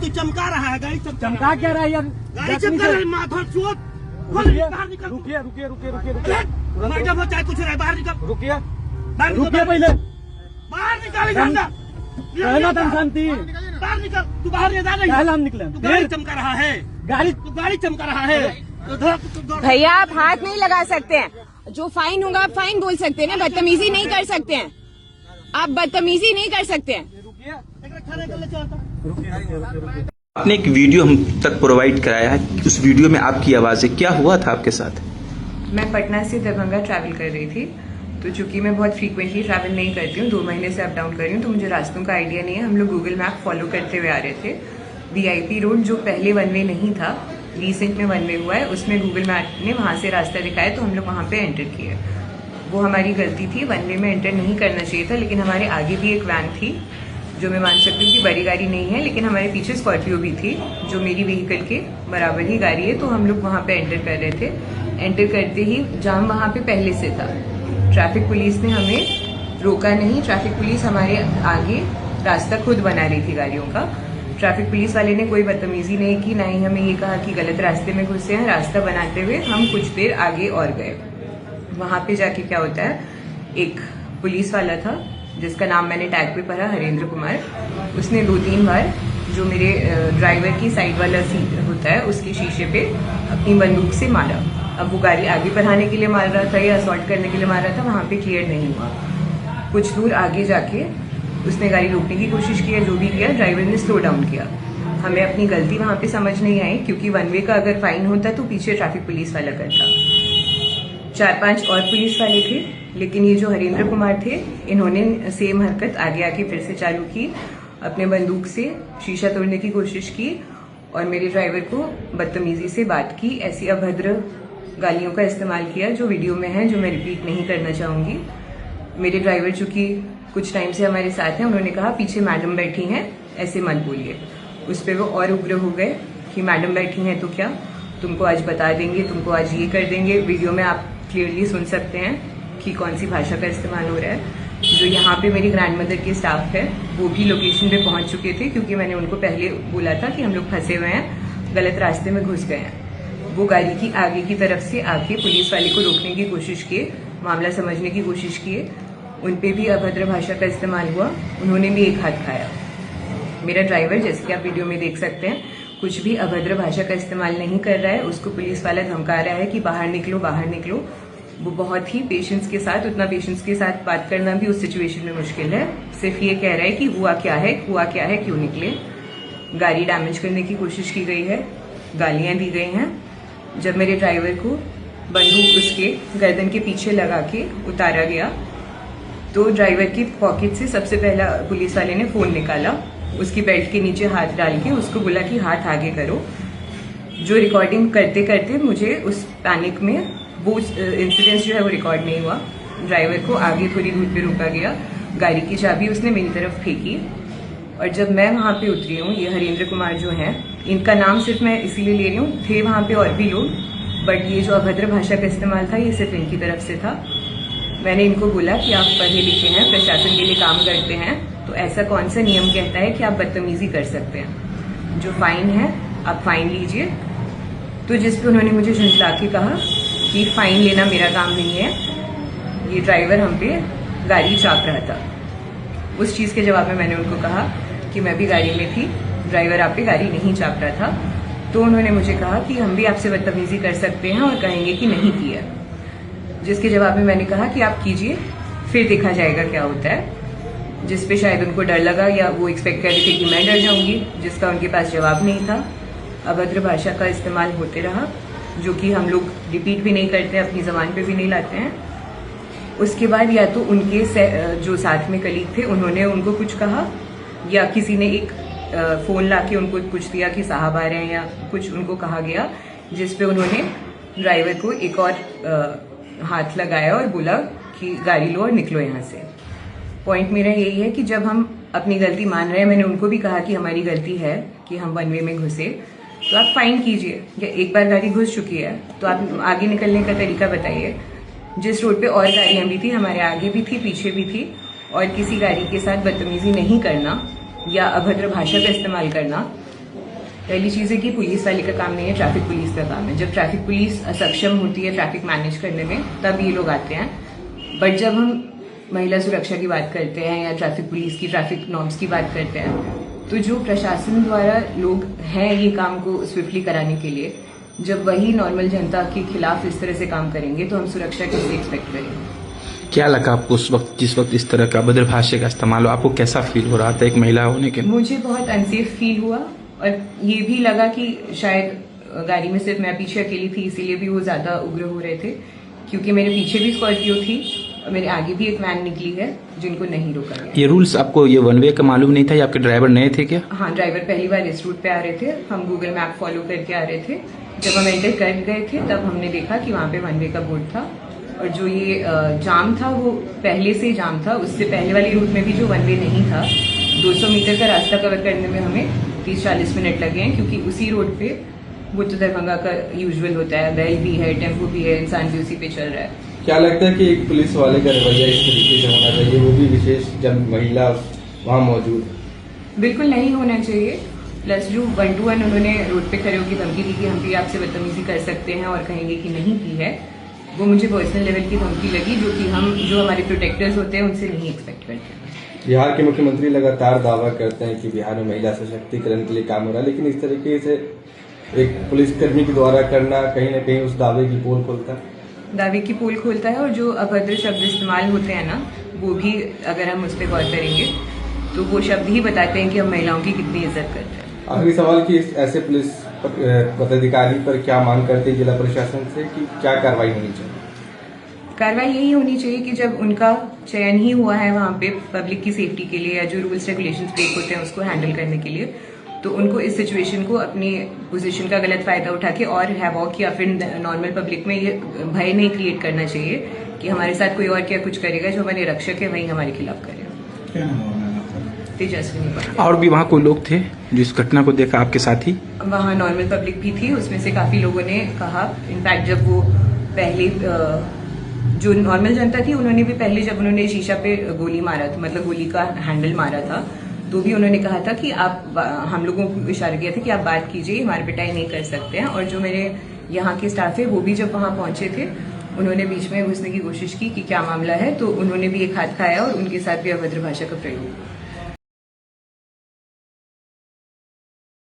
तू चमका रहा है, गाड़ी चमका क्या रहा है यार? गाड़ी चमका रहा है, माथा चोट। बाहर निकल। रुकिए रुकिए रुकिए रुकिए रुकिए मैडम चाहे कुछ रहे, बाहर निकल। रुकिए बाहर निकल, रुकिए पहले बाहर निकाल इधर। पहला दम शांति। बाहर निकल, तू बाहर नहीं जा रही। पहला हम निकले। तू गाड़ी चमका रहा है, तू गाड़ी चमका रहा है। भैया आप हाथ नहीं लगा सकते हैं, जो फाइन होगा आप फाइन बोल सकते हैं ना, बदतमीजी नहीं कर सकते हैं, आप बदतमीजी नहीं कर सकते हैं। आपने एक वीडियो हम तक प्रोवाइड कराया है, उस वीडियो में आपकी आवाज़ है, क्या हुआ था आपके साथ? मैं पटना से दरभंगा ट्रैवल कर रही थी, तो चूंकि मैं बहुत फ्रीक्वेंटली ट्रैवल नहीं करती हूँ, 2 महीने से अप डाउन कर रही हूँ, तो मुझे रास्तों का आइडिया नहीं है। हम लोग गूगल मैप फॉलो करते हुए आ रहे थे। VIP रोड जो पहले वन वे नहीं था, रिसेंट में वन वे हुआ है, उसमें गूगल मैप ने वहाँ से रास्ता दिखाया, तो हम लोग वहाँ पे एंटर किए। वो हमारी गलती थी, वन वे में एंटर नहीं करना चाहिए था, लेकिन हमारे आगे भी एक वैन थी, जो मैं मान सकती हूँ कि बड़ी गाड़ी नहीं है, लेकिन हमारे पीछे स्कॉर्पियो भी थी, जो मेरी व्हीकल के बराबर ही गाड़ी है। तो हम लोग वहाँ पे एंटर कर रहे थे। एंटर करते ही जाम वहाँ पे पहले से था। ट्रैफिक पुलिस ने हमें रोका नहीं, ट्रैफिक पुलिस हमारे आगे रास्ता खुद बना रही थी गाड़ियों का। ट्रैफिक पुलिस वाले ने कोई बदतमीजी नहीं की, ना ही हमें ये कहा कि गलत रास्ते में घुसे हैं। रास्ता बनाते हुए हम कुछ देर आगे और गए। वहाँ पे जाके क्या होता है, एक पुलिस वाला था जिसका नाम मैंने टैग पे पढ़ा, हरेंद्र कुमार। उसने 2-3 बार जो मेरे ड्राइवर की साइड वाला सीट होता है उसके शीशे पे अपनी बंदूक से मारा। अब वो गाड़ी आगे बढ़ाने के लिए मार रहा था या असॉल्ट करने के लिए मार रहा था, वहाँ पे क्लियर नहीं हुआ। कुछ दूर आगे जाके उसने गाड़ी रोकने की कोशिश की, जो भी किया, ड्राइवर ने स्लो डाउन किया। हमें अपनी गलती वहाँ पे समझ नहीं आई, क्योंकि वन वे का अगर फाइन होता तो पीछे ट्रैफिक पुलिस वाला करता। 4-5 और पुलिस वाले थे, लेकिन ये जो हरेंद्र कुमार थे, इन्होंने सेम हरकत आगे आके फिर से चालू की। अपने बंदूक से शीशा तोड़ने की कोशिश की और मेरे ड्राइवर को बदतमीजी से बात की, ऐसी अभद्र गालियों का इस्तेमाल किया, जो वीडियो में है, जो मैं रिपीट नहीं करना चाहूंगी। मेरे ड्राइवर चूंकि कुछ टाइम से हमारे साथ हैं, उन्होंने कहा पीछे मैडम बैठी हैं, ऐसे मत बोलिए। उस पर वो और उग्र हो गए कि मैडम बैठी हैं तो क्या, तुमको आज बता देंगे, तुमको आज ये कर देंगे। वीडियो में आप क्लियरली सुन सकते हैं कि कौन सी भाषा का इस्तेमाल हो रहा है। जो यहाँ पे मेरी ग्रैंड मदर के स्टाफ है, वो भी लोकेशन पे पहुंच चुके थे, क्योंकि मैंने उनको पहले बोला था कि हम लोग फंसे हुए हैं, गलत रास्ते में घुस गए हैं। वो गाड़ी की आगे की तरफ से आके पुलिस वाले को रोकने की कोशिश किए, मामला समझने की कोशिश किए। उन पे भी अभद्र भाषा का इस्तेमाल हुआ, उन्होंने भी एक हाथ खाया। मेरा ड्राइवर, जैसे कि आप वीडियो में देख सकते हैं, कुछ भी अभद्र भाषा का इस्तेमाल नहीं कर रहा है। उसको पुलिस वाला धमका रहा है कि बाहर निकलो, बाहर निकलो। वो बहुत ही पेशेंस के साथ, उतना पेशेंस के साथ बात करना भी उस सिचुएशन में मुश्किल है। सिर्फ ये कह रहा है कि हुआ क्या है, क्यों निकले। गाड़ी डैमेज करने की कोशिश की गई है, गालियां दी गई हैं। जब मेरे ड्राइवर को बंदूक उसके गर्दन के पीछे लगा के उतारा गया, तो ड्राइवर की पॉकेट से सबसे पहला पुलिस वाले ने फोन निकाला, उसकी बेल्ट के नीचे हाथ डाल के उसको बोला कि हाथ आगे करो। जो रिकॉर्डिंग करते करते मुझे उस पैनिक में वो इंसिडेंस जो है वो रिकॉर्ड नहीं हुआ। ड्राइवर को आगे थोड़ी दूर पे रोका गया, गाड़ी की चाबी उसने मेरी तरफ फेंकी, और जब मैं वहाँ पे उतरी हूँ, ये हरेंद्र कुमार जो हैं, इनका नाम सिर्फ मैं इसीलिए ले रही हूँ, थे वहाँ पे और भी लोग, बट ये जो अभद्र भाषा का इस्तेमाल था, ये सिर्फ इनकी तरफ से था। मैंने इनको बोला कि आप पढ़े लिखे हैं, प्रशासन के लिए काम करते हैं, तो ऐसा कौन सा नियम कहता है कि आप बदतमीजी कर सकते हैं? जो फाइन है आप फाइन लीजिए। तो जिस पे उन्होंने मुझे झुंझला के कहा कि फाइन लेना मेरा काम नहीं है, ये ड्राइवर हम पे गाड़ी चाप रहा था। उस चीज के जवाब में मैंने उनको कहा कि मैं भी गाड़ी में थी, ड्राइवर आप पे गाड़ी नहीं चाप रहा था। तो उन्होंने मुझे कहा कि हम भी आपसे बदतमीजी कर सकते हैं और कहेंगे कि नहीं किया। जिसके जवाब में मैंने कहा कि आप कीजिए, फिर देखा जाएगा क्या होता है। जिस पे शायद उनको डर लगा, या वो एक्सपेक्ट कर रहे थे कि मैं डर जाऊंगी, जिसका उनके पास जवाब नहीं था। अभद्र भाषा का इस्तेमाल होते रहा, जो कि हम लोग रिपीट भी नहीं करते, अपनी जबान पे भी नहीं लाते हैं। उसके बाद या तो उनके जो साथ में कलीग थे, उन्होंने उनको कुछ कहा, या किसी ने एक फोन लाके उनको कुछ दिया कि साहब आ रहे हैं, या कुछ उनको कहा गया, जिसपे उन्होंने ड्राइवर को एक और हाथ लगाया और बोला कि गाड़ी लो और निकलो यहाँ से। पॉइंट मेरा यही है कि जब हम अपनी गलती मान रहे हैं, मैंने उनको भी कहा कि हमारी गलती है कि हम वन वे में घुसे, तो आप फाइन कीजिए। या एक बार गाड़ी घुस चुकी है तो आप आगे निकलने का तरीका बताइए। जिस रोड पे और गाड़ियां भी थी, हमारे आगे भी थी, पीछे भी थी, और किसी गाड़ी के साथ बदतमीजी नहीं करना या अभद्र भाषा का इस्तेमाल करना, पहली चीज है कि पुलिस वाले का काम नहीं है, ट्रैफिक पुलिस का काम है। जब ट्रैफिक पुलिस असक्षम होती है ट्रैफिक मैनेज करने में, तब ये लोग आते हैं। बट जब हम महिला सुरक्षा की बात करते हैं या ट्रैफिक पुलिस की ट्रैफिक नॉर्म्स की बात करते हैं, तो जो प्रशासन द्वारा लोग हैं ये काम को स्विफ्टली कराने के लिए, जब वही नॉर्मल जनता के खिलाफ इस तरह से काम करेंगे तो हम सुरक्षा कैसे एक्सपेक्ट करेंगे। क्या लगा आपको उस वक्त जिस वक्त इस तरह का अभद्र भाषा का इस्तेमाल हो, आपको कैसा फील हो रहा था एक महिला होने के? मुझे बहुत अनसेफ फील हुआ और ये भी लगा कि शायद गाड़ी में सिर्फ मैं पीछे अकेली थी, इसीलिए भी वो ज्यादा उग्र हो रहे थे, क्योंकि मेरे पीछे भी स्कॉर्पियो थी और मेरे आगे भी एक वैन निकली है जिनको नहीं रोका गया। ये रूल्स आपको ये वन वे का मालूम नहीं था या आपके ड्राइवर नए थे क्या? हाँ, ड्राइवर पहली बार इस रूट पे आ रहे थे, हम गूगल मैप फॉलो करके आ रहे थे। जब हम एंटर कर गए थे तब हमने देखा कि वहाँ पे वन वे का बोर्ड था और जो ये जाम था वो पहले से जाम था। उससे पहले वाली रूट में भी जो वन वे नहीं था, 200 मीटर का रास्ता कवर करने में हमें 30-40 मिनट लगे हैं, क्योंकि उसी रोड पे बुद्ध दरभंगा का यूजुअल होता है, बैल भी है, टेम्पो भी है, इंसान भी उसी पे चल रहा है। क्या लगता है कि एक पुलिस वाले का रवैया इस तरीके से होना चाहिए, वो भी विशेष जब महिला वहाँ मौजूद? बिल्कुल नहीं होना चाहिए। प्लस जो 1-to-1 उन्होंने रोड पे खड़े होकर धमकी दी कि हम भी आपसे बदतमीजी कर सकते हैं और कहेंगे कि नहीं की है, वो मुझे पर्सनल लेवल की धमकी लगी, जो कि हम जो हमारे प्रोटेक्टर्स होते हैं उनसे नहीं एक्सपेक्ट करते। बिहार के मुख्यमंत्री लगातार दावा करते हैं कि बिहार में महिला सशक्तिकरण के लिए काम हो रहा है, लेकिन इस तरीके से एक पुलिसकर्मी के द्वारा करना कहीं ना कहीं उस दावे की पोल खोलता है। दावे की पोल खोलता है और जो अभद्र शब्द इस्तेमाल होते हैं ना, वो भी अगर हम उस पर गौर करेंगे तो वो शब्द ही बताते हैं कि हम महिलाओं की कितनी इज्जत करते हैं। आखिरी सवाल कि ऐसे पुलिस पदाधिकारी पर क्या मांग करते हैं जिला प्रशासन से कि क्या कार्रवाई होनी चाहिए? कार्रवाई यही होनी चाहिए कि जब उनका चयन ही हुआ है वहाँ पे पब्लिक की सेफ्टी के लिए या जो रूल्स रेगुलेशंस ब्रेक होते हैं उसको हैंडल करने के लिए, तो उनको इस सिचुएशन को अपनी पोजीशन का गलत फायदा उठा के और हैवॉक या फिर नॉर्मल पब्लिक में ये भय नहीं क्रिएट करना चाहिए कि हमारे साथ कोई और क्या कुछ करेगा, जो हमारे रक्षक है वही हमारे खिलाफ करेगा। तेजस्विनी पाटिल। और भी वहाँ कोई लोग थे जो इस घटना को देखा आपके साथ ही? वहाँ नॉर्मल पब्लिक भी थी, उसमें से काफी लोगों ने कहा, इनफैक्ट जब वो पहले जो नॉर्मल जनता थी उन्होंने भी पहले जब उन्होंने शीशा पे गोली मारा था, मतलब गोली का हैंडल मारा था, तो भी उन्होंने कहा था कि आप, हम लोगों को इशारा किया था कि आप बात कीजिए, हमारी पिटाई नहीं कर सकते हैं। और जो मेरे यहाँ के स्टाफ है वो भी जब वहाँ पहुंचे थे, उन्होंने बीच में घुसने की कोशिश की कि क्या मामला है, तो उन्होंने भी एक हाथ खाया और उनके साथ भी अभद्र भाषा का प्रयोग।